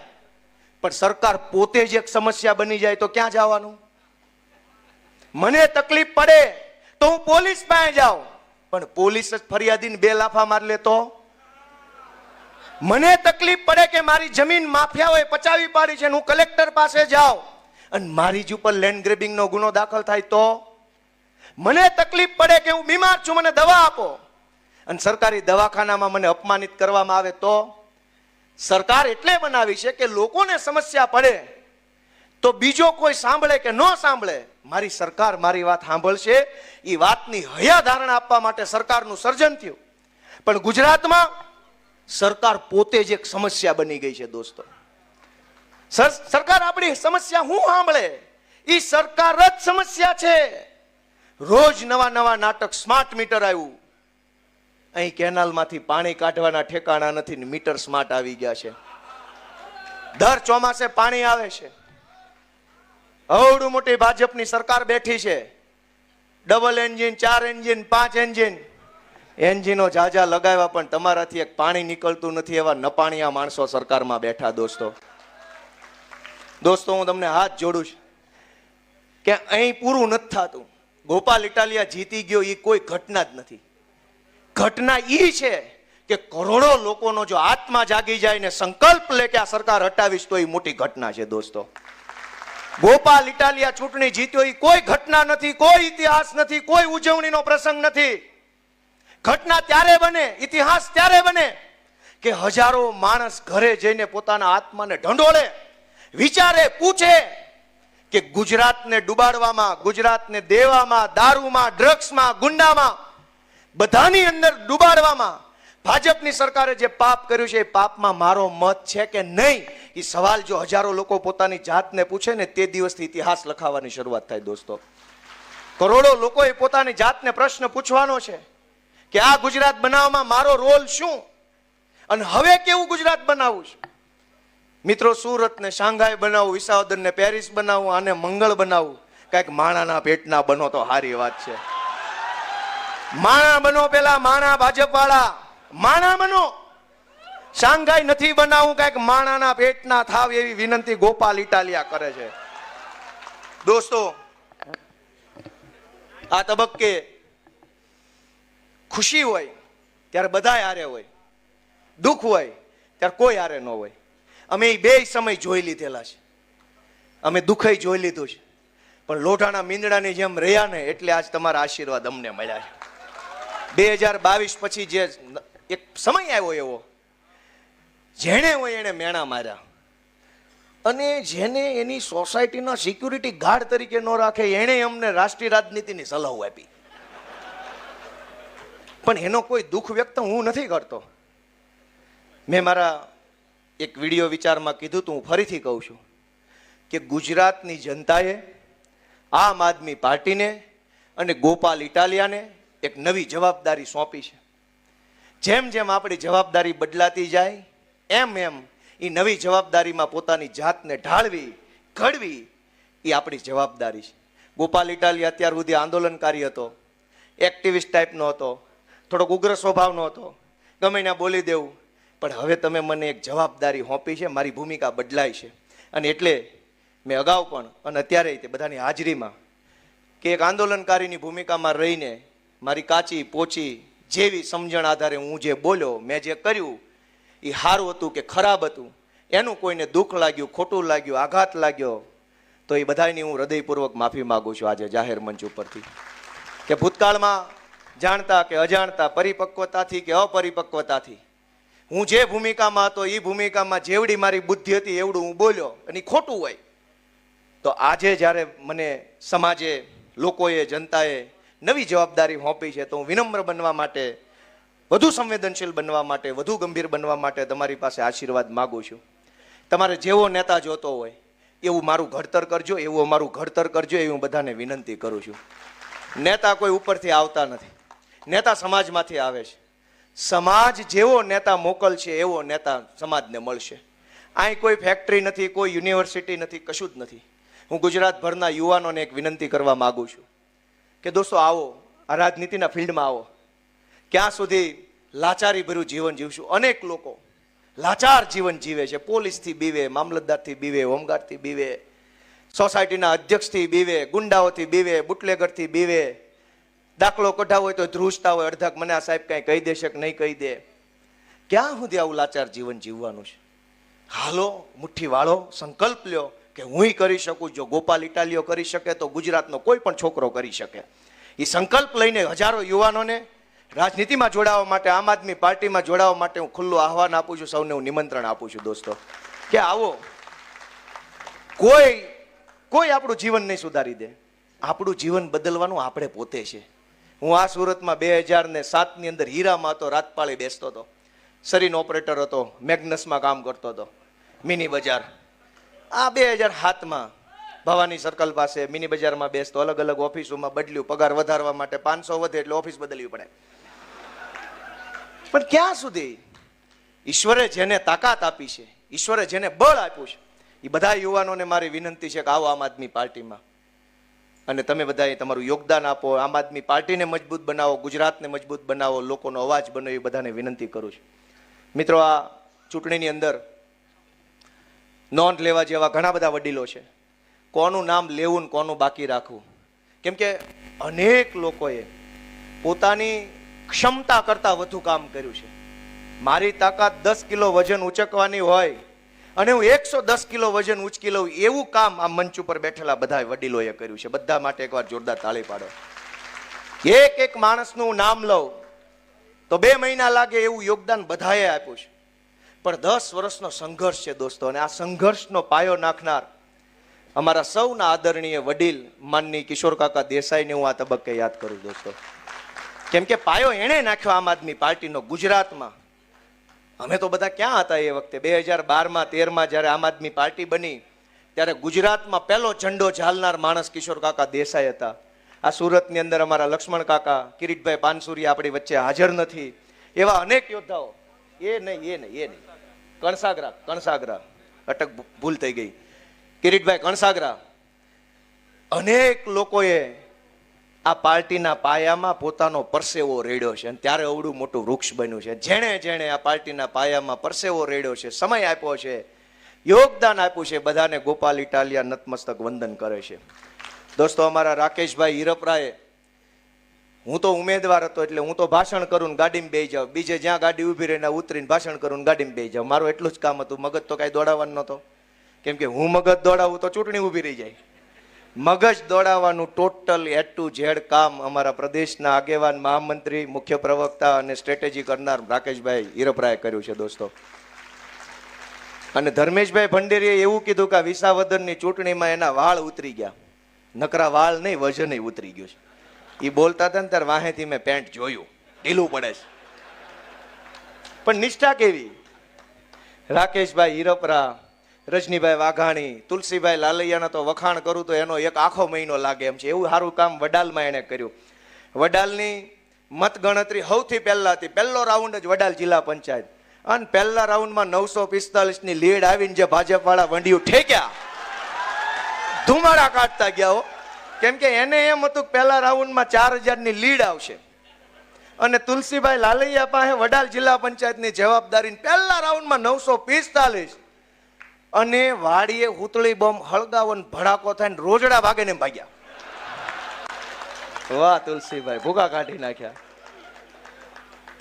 પણ સરકાર પોતે જ એક સમસ્યા બની જાય તો ક્યાં જવાનું? મને તકલીફ પડે તો હું પોલીસ પાસે જાઉં, પણ પોલીસ જ ફરિયાદીને 2 લાફા મારી લે તો? મને તકલીફ પડે કે મારી જમીન માફિયાઓએ પચાવી પાડી છે, હું કલેક્ટર પાસે જાઉં અને મારી જ ઉપર લેન્ડ ગ્રેબિંગનો ગુનો દાખલ થાય તો? મને તકલીફ પડે કે હું બીમાર છું, મને દવા આપો, અને સરકારી દવાખાનામાં મને અપમાનિત કરવામાં આવે તો? સરકાર એટલે બનાવી છે કે લોકોને સમસ્યા પડે તો બીજો કોઈ સાંભળે કે ન સાંભળે, મારી સરકાર મારી વાત સાંભળશે એ વાતની હૈયા ધારણા આપવા માટે સરકારનું સર્જન થયું. પણ ગુજરાતમાં સરકાર પોતે જ એક સમસ્યા બની ગઈ છે. દોસ્તો, સરકાર આપણી સમસ્યા હું સાંભળે? એ સરકાર જ સમસ્યા છે. રોજ નવા નવા નાટક. સ્માર્ટ મીટર આવ્યું, અહીં કેનાલમાંથી પાણી કાઢવાના ઠેકાણા નથી ને મીટર સ્માર્ટ આવી ગયા છે. દર ચોમાસે પાણી આવે છે. અવડું મોટી ભાજપની સરકાર બેઠી છે, ડબલ એન્જિન, 4 એન્જિન, 5 એન્જિન, એન્જિનો જાજા લગાવ્યા પણ તમારાથી એક પાણી નીકળતું નથી, એવા નપાણિયા માણસો સરકારમાં બેઠા. દોસ્તો, હું તમને હાથ જોડું છું કે અહીં પૂરું નથી થતું. ગોપાલ ઇટાલિયા જીતી ગયો એ કોઈ ઘટના જ નથી. ઘટના એ છે કે કરોડો લોકોનો જો આત્મા જાગી જાય ને સંકલ્પ લે કે આ સરકાર હટાવીશ તો એ મોટી ઘટના છે. દોસ્તો, ગોપાલ ઇટાલિયા ચૂંટણી જીત્યો એ કોઈ ઘટના નથી, કોઈ ઇતિહાસ નથી, કોઈ ઉજવણીનો પ્રસંગ નથી. ઘટના ત્યારે બને, ઇતિહાસ ત્યારે બને કે હજારો માણસ ઘરે જઈને પોતાના આત્માને ઢંઢોળે, વિચારે, પૂછે કે ગુજરાતને ડૂબાડવામાં, ગુજરાતને દેવામાં, દારૂમાં, ડ્રગ્સમાં, ગુંડામાં, બધાની અંદર ડૂબાડવામાં ભાજપની સરકારે જે પાપ કર્યું છે એ પાપમાં મારો મત છે કે નહીં, એ સવાલ જો હજારો લોકો પોતાની જાતને પૂછે ને તે દિવસથી ઇતિહાસ લખાવાની શરૂઆત થાય. દોસ્તો, કરોડો લોકોએ પોતાની જાતને પ્રશ્ન પૂછવાનો છે કે આ ગુજરાત બનાવવામાં મારો રોલ શું, અને હવે કેવું ગુજરાત બનાવવું છે. મિત્રો, સુરતને શાંઘાઈ બનાવવું, વિસાવદરને પેરિસ બનાવવું, આને મંગળ બનાવવું, કઈક માણાના પેટના બનો તો સારી વાત છે. માણા બનો, પેલા માણા ભાજપ વાળા માણા બનો. શાંઘાઈ નથી બનાવવું, કઈક માણાના પેટના થાવ એવી વિનંતી ગોપાલ ઇટાલિયા કરે છે. દોસ્તો, આ તબક્કે ખુશી હોય ત્યારે બધા હારે હોય, દુઃખ હોય ત્યારે કોઈ હારે ન હોય. અમે એ 2 સમય જોઈ લીધેલા છે. અમે દુઃખય જોઈ લીધું છે, પણ લોઢાના મીંદડાની જેમ રહ્યા ને એટલે આજ તમારા આશીર્વાદ અમને મળ્યા છે. 2022 પછી જે એક સમય આવ્યો એવો, જેણે હોય એને મેણા માર્યા, અને જેને એની સોસાયટીના સિક્યુરિટી ગાર્ડ તરીકે ન રાખે એણે અમને રાષ્ટ્રીય રાજનીતિની સલાહ આપી. પણ એનો કોઈ દુઃખ વ્યક્ત હું નથી કરતો. મેં મારા એક વિડીયો વિચારમાં કીધું તું, હું ફરીથી કહું છું કે ગુજરાતની જનતાએ આમ આદમી પાર્ટીને અને ગોપાલ ઇટાલિયાને એક નવી જવાબદારી સોંપી છે. જેમ જેમ આપણી જવાબદારી બદલાતી જાય એમ એમ એ નવી જવાબદારીમાં પોતાની જાતને ઢાળવી, ઘડવી એ આપણી જવાબદારી છે. ગોપાલ ઇટાલિયા અત્યાર સુધી આંદોલનકારી હતો, એક્ટિવિસ્ટ ટાઈપનો હતો, થોડોક ઉગ્ર સ્વભાવનો હતો, ગમે ના બોલી દેવું. પણ હવે તમે મને એક જવાબદારી સોંપી છે, મારી ભૂમિકા બદલાય છે. અને એટલે મેં અગાઉ પણ અને અત્યારે તે બધાની હાજરીમાં કે એક આંદોલનકારીની ભૂમિકામાં રહીને મારી કાચી પોચી જેવી સમજણ આધારે હું જે બોલ્યો, મેં જે કર્યું એ સારું હતું કે ખરાબ હતું, એનું કોઈને દુઃખ લાગ્યું, ખોટું લાગ્યું, આઘાત લાગ્યો તો એ બધાની હું હૃદયપૂર્વક માફી માગું છું આજે જાહેર મંચ ઉપરથી. કે ભૂતકાળમાં જાણતા કે અજાણતા, પરિપક્વતાથી કે અપરિપક્વતાથી હું જે ભૂમિકામાં હતો એ ભૂમિકામાં જેવડી મારી બુદ્ધિ હતી એવડું હું બોલ્યો અને ઈ ખોટું હોય તો આજે જ્યારે મને સમાજે, લોકોએ, જનતાએ નવી જવાબદારી સોંપી છે તો હું વિનમ્ર બનવા માટે, વધુ સંવેદનશીલ બનવા માટે, વધુ ગંભીર બનવા માટે તમારી પાસે આશીર્વાદ માગું છું. તમારે જેવો નેતા જોતો હોય એવું મારું ઘડતર કરજો, એવું અમારું ઘડતર કરજો એવી હું બધાને વિનંતી કરું છું. નેતા કોઈ ઉપરથી આવતા નથી, નેતા સમાજમાંથી આવે છે. સમાજ જેવો નેતા મોકલશે એવો નેતા સમાજને મળશે. અહીં કોઈ ફેક્ટરી નથી, કોઈ યુનિવર્સિટી નથી, કશું જ નથી. હું ગુજરાતભરના યુવાનોને એક વિનંતી કરવા માગું છું કે દોસ્તો આવો, આ રાજનીતિના ફિલ્ડમાં આવો. ક્યાં સુધી લાચારી ભર્યું જીવન જીવશું? અનેક લોકો લાચાર જીવન જીવે છે. પોલીસથી બીવે, મામલતદારથી બીવે, હોમગાર્ડથી બીવે, સોસાયટીના અધ્યક્ષથી બીવે, ગુંડાઓથી બીવે, બુટલેગરથી બીવે. દાખલો કઢાવો હોય તો ધ્રુજતા હોય, અડધાક મને આ સાહેબ કાંઈ કહી દેશે કે નહીં કહી દે. ક્યાં સુધી આવું લાચાર જીવન જીવવાનું છે? હાલો, મુઠ્ઠી વાળો, સંકલ્પ લ્યો કે હું કરી શકું. જો ગોપાલ ઇટાલિયો કરી શકે તો ગુજરાતનો કોઈ પણ છોકરો કરી શકે. એ સંકલ્પ લઈને હજારો યુવાનોને રાજનીતિમાં જોડાવા માટે, આમ આદમી પાર્ટીમાં જોડાવા માટે હું ખુલ્લું આહવાન આપું છું. સૌને હું નિમંત્રણ આપું છું દોસ્તો કે આવો. કોઈ આપણું જીવન નહીં સુધારી દે. આપણું જીવન બદલવાનું આપણે પોતે છે. હું આ સુરતમાં 2007ની અંદર હીરામાં હતો, રાતપાળી બેસતો હતો, સરીન ઓપરેટર હતો, મેગ્નસમાં કામ કરતો હતો, મિની બજાર. આ 2007માં ભવાની સર્કલ પાસે મિની બજારમાં બેસતો, અલગ અલગ ઓફિસોમાં બદલ્યું, પગાર વધારવા માટે 500 વધે એટલે ઓફિસ બદલવી પડે. પણ ક્યાં સુધી? ઈશ્વરે જેને તાકાત આપી છે, ઈશ્વરે જેને બળ આપ્યું છે, એ બધા યુવાનોને મારી વિનંતી છે કે આવો આમ આદમી પાર્ટીમાં અને તમે બધાએ તમારું યોગદાન આપો. આમ આદમી પાર્ટીને મજબૂત બનાવો, ગુજરાતને મજબૂત બનાવો, લોકોનો અવાજ બનો, એ બધાને વિનંતી કરું છું. મિત્રો, આ ચૂંટણીની અંદર નોંધ લેવા જેવા ઘણા બધા વડીલો છે. કોનું નામ લેવું ને કોનું બાકી રાખવું? કેમ કે અનેક લોકોએ પોતાની ક્ષમતા કરતાં વધુ કામ કર્યું છે. મારી તાકાત 10 કિલો વજન ઉચકવાની હોય અને હું 110 કિલો વજન ઉચકી લઉં એવું કામ આ મંચ ઉપર બેઠેલા બધા વડીલોએ કર્યું છે. બધા માટે એકવાર જોરદાર તાળી પાડો. એક એક માણસનું નામ લઉં તો 2 મહિના લાગે એવું યોગદાન બધાએ આપ્યું છે. પણ 10 વર્ષનો સંઘર્ષ છે દોસ્તો, અને આ સંઘર્ષનો પાયો નાખનાર અમારા સૌના આદરણીય વડીલ માનની કિશોર કાકા દેસાઈને હું આ તબક્કે યાદ કરું દોસ્તો. કેમ કે પાયો એણે નાખ્યો આમ આદમી પાર્ટીનો ગુજરાતમાં. અમે તો બધા ક્યાં હતા એ વખતે? 2012માં 13માં જ્યારે આમ આદમી પાર્ટી બની ત્યારે ગુજરાતમાં પહેલો ઝંડો ઝાલનાર માણસ કિશોર કાકા દેસાઈ હતા. આ સુરતની અંદર અમારા લક્ષ્મણ કાકા, કિરીટભાઈ પાનસુરી આપણી વચ્ચે હાજર નથી, એવા અનેક યોદ્ધાઓ. એ નહીં કણસાગરા અટક ભૂલ થઈ ગઈ, કિરીટભાઈ કણસાગરા. અનેક લોકોએ આ પાર્ટીના પાયામાં પોતાનો પરસેવો રેડ્યો છે અને ત્યારે અવડું મોટું વૃક્ષ બન્યું છે. જેણે આ પાર્ટીના પાયામાં પરસેવો રેડ્યો છે, સમય આપ્યો છે, યોગદાન આપ્યું છે, બધાને ગોપાલ ઇટાલિયા નતમસ્તક વંદન કરે છે. દોસ્તો, અમારા રાકેશભાઈ હિરપરાએ, હું તો ઉમેદવાર હતો એટલે હું તો ભાષણ કરું ને ગાડીમાં બેસી જાઉં, બીજે જ્યાં ગાડી ઊભી રહીને ઉતરીને ભાષણ કરું ને ગાડીમાં બેસી જાઉં. મારું એટલું જ કામ હતું. મગજ તો કાંઈ દોડાવવાનું નહોતો, કેમ કે હું મગજ દોડાવું તો ચૂંટણી ઊભી રહી જાય. મગજ દોડાવવાનું ટોટલ A to Z કામ અમારા પ્રદેશના આગેવાન, મહામંત્રી, મુખ્ય પ્રવક્તા અને સ્ટ્રેટેજી કરનાર રાકેશભાઈ હિરપરાએ કર્યું છે દોસ્તો. અને ધર્મેશભાઈ ભંડેરીએ એવું કીધું કે વિસાવદરની ચૂંટણીમાં એના વાળ ઉતરી ગયા. નકરા વાળ નહીં, વજન ઉતરી ગયું છે. એ બોલતા હતા ને ત્યારે વાહેથી મેં પેન્ટ જોયું, ઢીલું પડે છે. પણ નિષ્ઠા કેવી! રાકેશભાઈ હિરપરા રજનીભાઈ વાઘાણી, તુલસીભાઈ લાલૈયાના તો વખાણ કરું તો એનો એક આખો મહિનો લાગે એમ છે. એવું સારું કામ વડાલમાં એણે કર્યું. વડાલની મત ગણતરી સૌથી પહેલા હતી. પહેલો રાઉન્ડ જ વડાલ જિલ્લા પંચાયત, અને પહેલા રાઉન્ડમાં 945ની લીડ આવીને જે ભાજપ વાળા વંડિયું ઠેક્યા, ધુમાડા કાઢતા ગયા હો. કેમ કે એને એમ હતું કે પહેલા રાઉન્ડમાં 4000ની લીડ આવશે, અને તુલસીભાઈ લાલૈયા પાસે વડાલ જિલ્લા પંચાયતની જવાબદારી પહેલા રાઉન્ડમાં 945, અને વાડીએ હુતળી બોમ્બ હળગાવો ને ભડાકો થાય ને રોજડા ભાગે ને ભાગ્યા. વાહ તુલસીભાઈ, ભૂગા કાઢી નાખ્યા.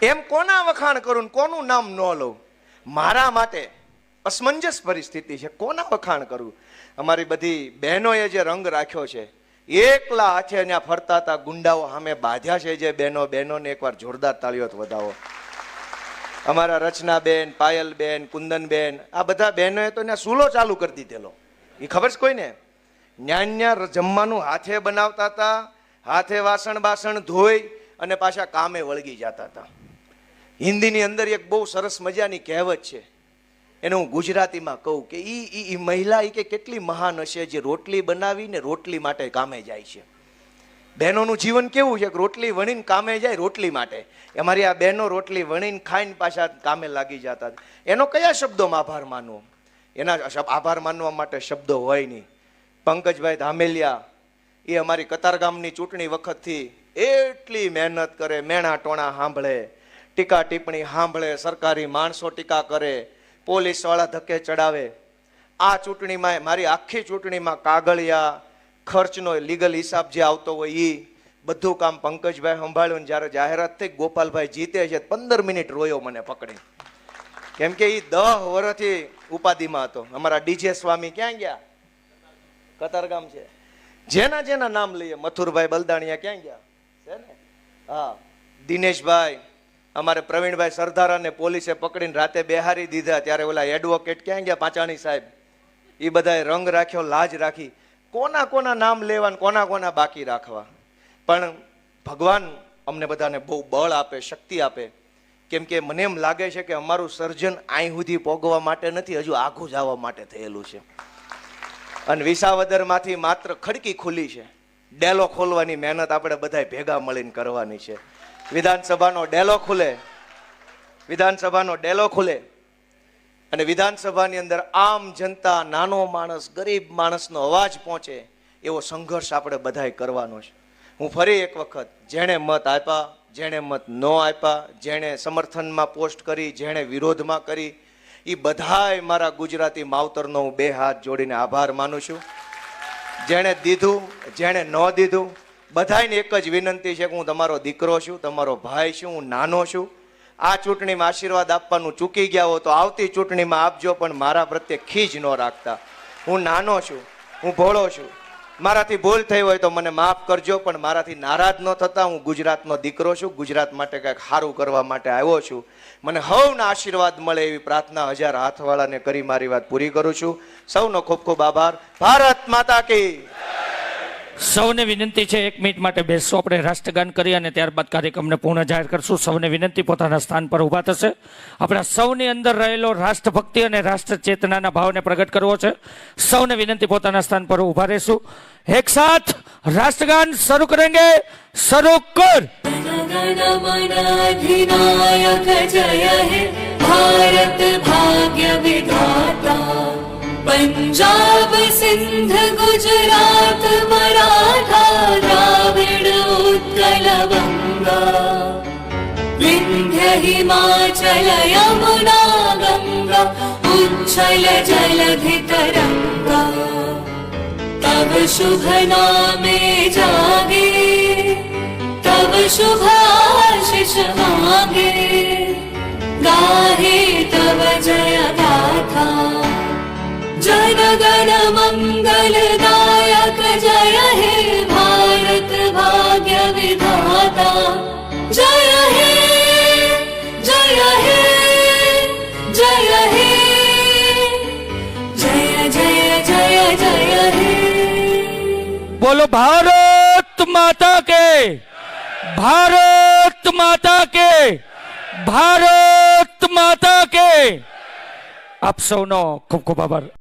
એમ કોના વખાણ કરું, કોનું નામ ન લઉં? મારા માટે અસમંજસ પરિસ્થિતિ છે, કોના વખાણ કરું? અમારી બધી બહેનોએ જે રંગ રાખ્યો છે, એકલા હાથે અહીંયા ફરતા હતા ગુંડાઓ સામે બાંધ્યા છે જે બહેનોને એકવાર જોરદાર તાળીઓ વધાવો. અમારા રચનાબેન, પાયલબેન, કુંદનબેન, આ બધા બહેનોએ તો ત્યાં સૂલો ચાલુ કરી દીધેલો. એ ખબર છે કોઈને? ન્યા જમવાનું હાથે બનાવતા હતા, હાથે વાસણ ધોઈ અને પાછા કામે વળગી જતા હતા. હિન્દીની અંદર એક બહુ સરસ મજાની કહેવત છે, એને હું ગુજરાતીમાં કહું કે ઈ મહિલા કે કેટલી મહાન હશે જે રોટલી બનાવીને રોટલી માટે કામે જાય છે. બહેનોનું જીવન કેવું છે કે રોટલી વણીને કામે જાય રોટલી માટે. અમારી આ બહેનો રોટલી વણીને ખાઈને પાછા કામે લાગી જતા. એનો કયા શબ્દોમાં આભાર માનવો? એના આભાર માનવા માટે શબ્દો હોય નહીં. પંકજભાઈ ધામેલિયા એ અમારી કતારગામની ચૂંટણી વખતથી એટલી મહેનત કરે, મેણા ટોણા સાંભળે, ટીકા ટિપ્પણી સાંભળે, સરકારી માણસો ટીકા કરે, પોલીસ વાળા ધક્કે ચડાવે. આ ચૂંટણીમાં મારી આખી ચૂંટણીમાં કાગળિયા, ખર્ચનો લીગલ હિસાબ જે આવતો હોય એ બધું કામ પંકજભાઈ સંભાળ્યું. જ્યારે જાહેરાત થઈ ગોપાલભાઈ જીતે છે 15 મિનિટ રોયો મને પકડી, કેમ કે એ 10 વર્ષથી ઉપાધિમાં હતો. અમારા ડીજે સ્વામી ક્યાં ગયા? કતારગામ છે. જેના નામ લઈએ, મથુરભાઈ બલદાણિયા ક્યાં ગયા છે ને? હા, દિનેશભાઈ, અમારે પ્રવીણભાઈ સરદારાને પોલીસે પકડીને રાતે બેહારી દીધા. ત્યારે ઓલા એડવોકેટ ક્યાં ગયા? પાંચાણી સાહેબ. એ બધાએ રંગ રાખ્યો, લાજ રાખી. કોના નામ લેવા, કોના બાકી રાખવા? પણ ભગવાન અમને બધાને બહુ બળ આપે, શક્તિ આપે. કેમ કે મને એમ લાગે છે કે અમારું સર્જન અહીં સુધી પોગવા માટે નથી, હજુ આઘું જવા માટે થયેલું છે. અને વિસાવદરમાંથી માત્ર ખડકી ખુલી છે. ડેલો ખોલવાની મહેનત આપણે બધા ભેગા મળીને કરવાની છે. વિધાનસભાનો ડેલો ખુલે અને વિધાનસભાની અંદર આમ જનતા, નાનો માણસ, ગરીબ માણસનો અવાજ પહોંચે એવો સંઘર્ષ આપણે બધાએ કરવાનો છે. હું ફરી એક વખત, જેણે મત આપ્યા, જેણે મત ન આપ્યા, જેણે સમર્થનમાં પોસ્ટ કરી, જેણે વિરોધમાં કરી, એ બધાય મારા ગુજરાતી માવતરનો હું 2 હાથ જોડીને આભાર માનું છું. જેણે દીધું, જેણે ન દીધું, બધાને એક જ વિનંતી છે કે હું તમારો દીકરો છું, તમારો ભાઈ છું, હું નાનો છું. આ ચૂંટણીમાં આશીર્વાદ આપવાનું ચૂકી ગયા હો તો આવતી ચૂંટણીમાં આપજો, પણ મારા પ્રત્યે ખીજ ન રાખતા. હું નાનો છું, હું ભોળો છું, મારાથી ભૂલ થઈ હોય તો મને માફ કરજો, પણ મારાથી નારાજ ન થતા. હું ગુજરાતનો દીકરો છું, ગુજરાત માટે કંઈક સારું કરવા માટે આવ્યો છું. મને હવના આશીર્વાદ મળે એવી પ્રાર્થના 1000 હાથવાળાને કરી મારી વાત પૂરી કરું છું. સૌનો ખૂબ ખૂબ આભાર. ભારત માતા કી. સૌને વિનંતી છે 1 મિનિટ માટે બેસશો. આપણે રાષ્ટ્રગાન કરી અને ત્યારબાદ કાર્યક્રમને પૂર્ણ જાહેર કરશું. સૌને વિનંતી પોતાના સ્થાન પર ઊભા થશે. આપણા સૌની અંદર રહેલો રાષ્ટ્રભક્તિ અને રાષ્ટ્ર ચેતનાના ભાવને પ્રગટ કરવો છે. સૌને વિનંતી પોતાના સ્થાન પર ઊભા રહેશું. એક સાથ રાષ્ટ્રગાન શરૂ કરેંગે. શરૂ કર. अधिनायक जय हे भारत भाग्य विधाता, पंजाब सिंध गुजरात मराठा द्राविड उत्कल बंगा, विंध्य हिमाचल यमुना गंगा उच्छल जलधि तरंगा, तव शुभ नामे जागे तव शुभ आशीष मांगे, गाहे तव जय गाथा, जन गण मंगल दायक जय हे भारत भाग्य विधाता, जय हे जय हे जय हे जय जय जय जय हे। बोलो भारत माता के, भारत माता के, भारत माता के. આપ સૌનો ખૂબ ખૂબ આભાર.